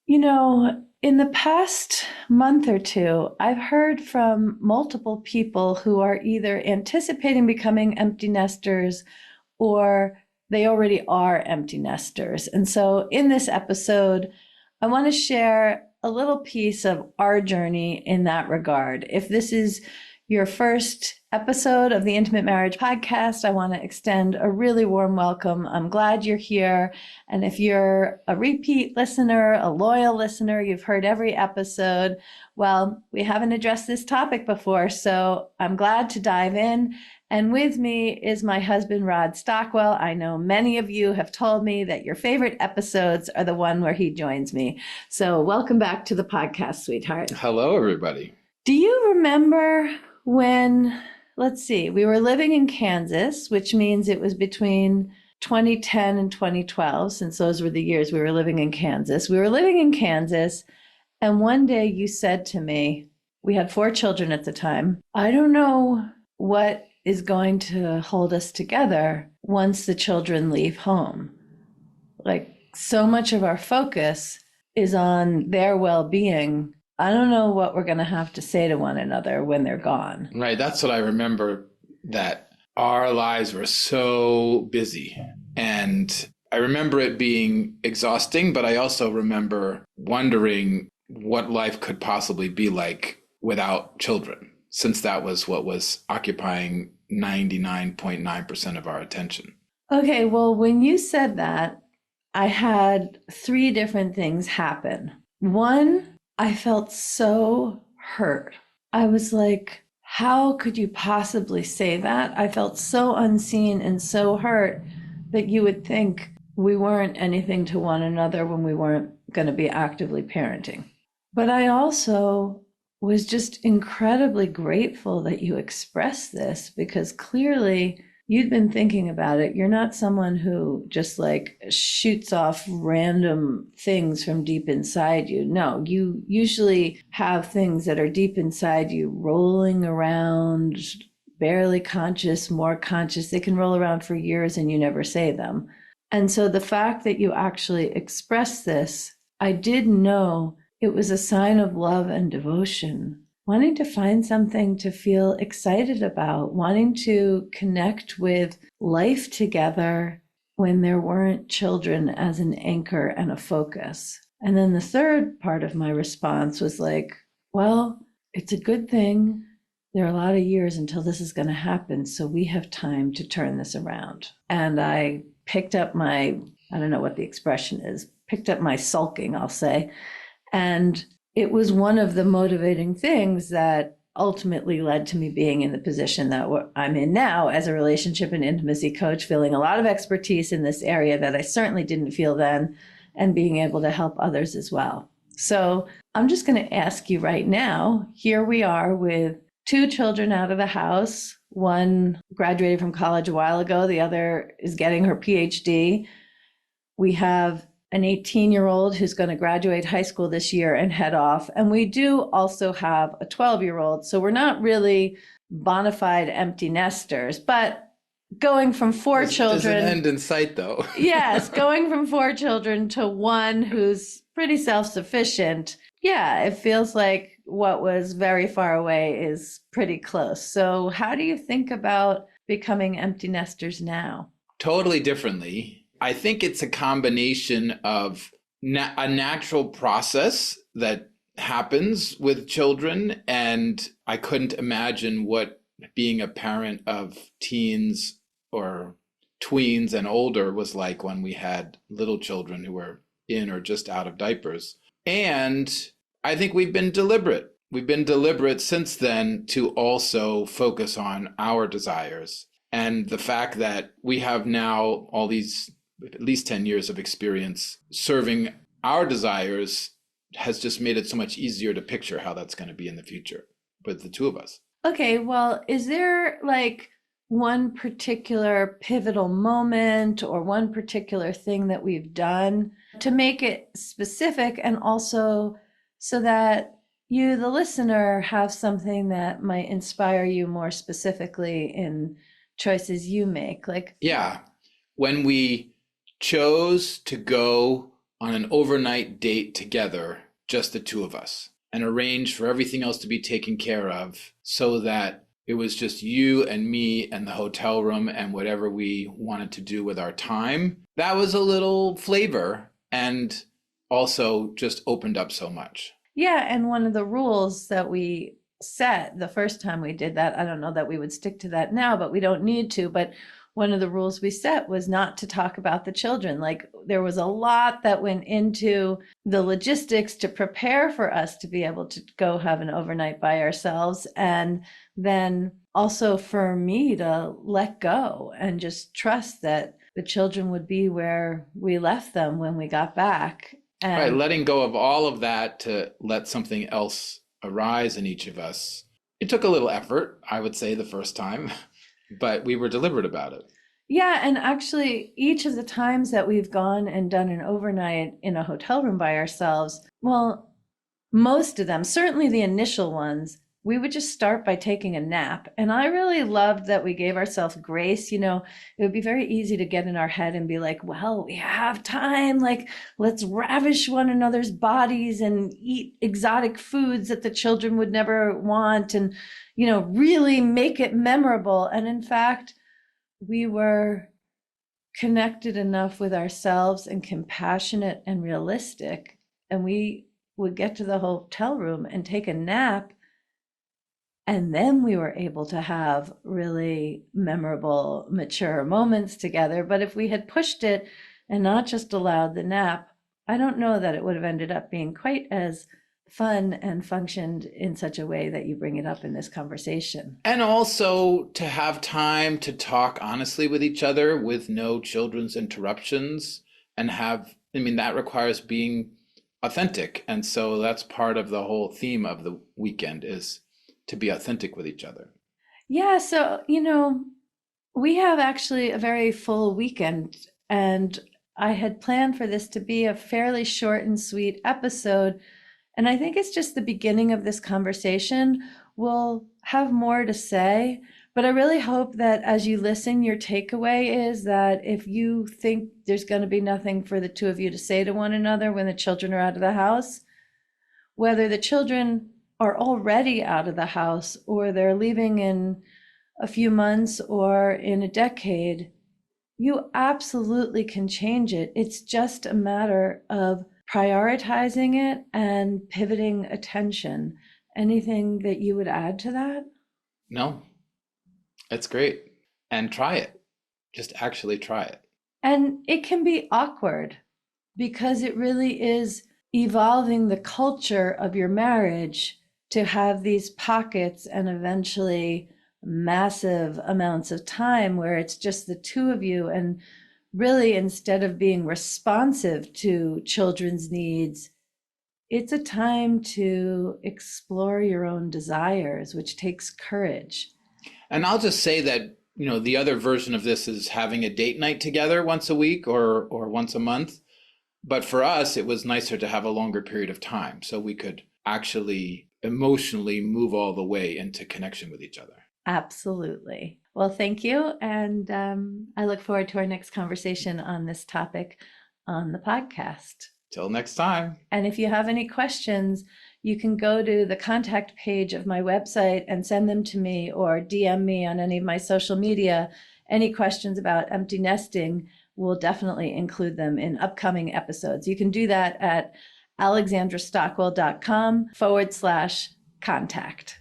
In the past month or two, I've heard from multiple people who are either anticipating becoming empty nesters or they already are empty nesters. And so in this episode, I want to share a little piece of our journey in that regard. If this is your first episode of the Intimate Marriage Podcast, I want to extend a really warm welcome. I'm glad you're here. And if you're a repeat listener, a loyal listener, you've heard every episode, well, we haven't addressed this topic before, so I'm glad to dive in. And with me is my husband, Rod Stockwell. I know many of you have told me that your favorite episodes are the one where he joins me. So welcome back to the podcast, sweetheart. Hello, everybody. Do you remember when, we were living in Kansas, which means it was between 2010 and 2012, since those were the years we were living in Kansas. We were living in Kansas, and one day you said to me, we had 4 children at the time, I don't know what is going to hold us together once the children leave home. Like, so much of our focus is on their well-being. I don't know what we're going to have to say to one another when they're gone. Right. That's what I remember, that our lives were so busy. And I remember it being exhausting, but I also remember wondering what life could possibly be like without children, since that was what was occupying 99.9% of our attention. Okay, well, when you said that, I had 3 different things happen. One, I felt so hurt. I was like, how could you possibly say that? I felt so unseen and so hurt that you would think we weren't anything to one another when we weren't going to be actively parenting. But I also was just incredibly grateful that you expressed this, because clearly you'd been thinking about it. You're not someone who just shoots off random things from deep inside you. No, you usually have things that are deep inside you rolling around, barely conscious, more conscious. They can roll around for years and you never say them. And so the fact that you actually expressed this, I did know it was a sign of love and devotion. Wanting to find something to feel excited about, wanting to connect with life together when there weren't children as an anchor and a focus. And then the third part of my response was like, well, it's a good thing. There are a lot of years until this is going to happen, so we have time to turn this around. And I picked up I don't know what the expression is, picked up my sulking, I'll say, and it was one of the motivating things that ultimately led to me being in the position that I'm in now as a relationship and intimacy coach, feeling a lot of expertise in this area that I certainly didn't feel then, and being able to help others as well. So I'm just going to ask you right now, here we are with 2 children out of the house. One graduated from college a while ago. The other is getting her PhD. We have an 18-year-old who's going to graduate high school this year and head off. And we do also have a 12-year-old. So we're not really bona fide empty nesters, but going from 4 children. There's an end in sight, though. Yes, going from 4 children to one who's pretty self-sufficient. Yeah, it feels like what was very far away is pretty close. So how do you think about becoming empty nesters now? Totally differently. I think it's a combination of a natural process that happens with children. And I couldn't imagine what being a parent of teens or tweens and older was like when we had little children who were in or just out of diapers. And I think we've been deliberate. We've been deliberate since then to also focus on our desires. And the fact that we have now all these at least 10 years of experience serving our desires has just made it so much easier to picture how that's going to be in the future with the 2 of us. Okay, well, is there one particular pivotal moment or one particular thing that we've done to make it specific, and also so that you, the listener, have something that might inspire you more specifically in choices you make? Yeah. When we chose to go on an overnight date together, just the two of us, and arranged for everything else to be taken care of so that it was just you and me and the hotel room and whatever we wanted to do with our time. That was a little flavor and also just opened up so much. Yeah, and one of the rules that we set the first time we did that, I don't know that we would stick to that now, but we don't need to. But one of the rules we set was not to talk about the children. Like there was a lot that went into the logistics to prepare for us to be able to go have an overnight by ourselves. And then also for me to let go and just trust that the children would be where we left them when we got back. Right, And letting go of all of that to let something else arise in each of us. It took a little effort, I would say, the first time, but we were deliberate about it. yeah, and actually, each of the times that we've gone and done an overnight in a hotel room by ourselves, well, most of them, certainly the initial ones, we would just start by taking a nap. And I really loved that we gave ourselves grace. You know, it would be very easy to get in our head and be like, well, we have time. Like, let's ravish one another's bodies and eat exotic foods that the children would never want and, you know, really make it memorable. And in fact, we were connected enough with ourselves and compassionate and realistic. And we would get to the hotel room and take a nap. And then we were able to have really memorable, mature moments together. But if we had pushed it and not just allowed the nap, I don't know that it would have ended up being quite as fun and functioned in such a way that you bring it up in this conversation. And also to have time to talk honestly with each other with no children's interruptions and have, I mean, that requires being authentic. And so that's part of the whole theme of the weekend is to be authentic with each other. Yeah, so, you know, we have actually a very full weekend, and I had planned for this to be a fairly short and sweet episode. And I think it's just the beginning of this conversation. We'll have more to say, but I really hope that as you listen, your takeaway is that if you think there's going to be nothing for the two of you to say to one another when the children are out of the house, whether the children are already out of the house or they're leaving in a few months or in a decade, you absolutely can change it. It's just a matter of prioritizing it and pivoting attention. Anything that you would add to that? No, it's great. And try it. Just actually try it. And it can be awkward because it really is evolving the culture of your marriage to have these pockets and eventually massive amounts of time where it's just the two of you. And really, instead of being responsive to children's needs, it's a time to explore your own desires, which takes courage. And I'll just say that, you know, the other version of this is having a date night together once a week or once a month. But for us, it was nicer to have a longer period of time so we could actually emotionally move all the way into connection with each other. Absolutely. Well, thank you. And I look forward to our next conversation on this topic on the podcast. Till next time. And if you have any questions, you can go to the contact page of my website and send them to me or DM me on any of my social media. Any questions about empty nesting, we'll definitely include them in upcoming episodes. You can do that at alexandrastockwell.com/contact.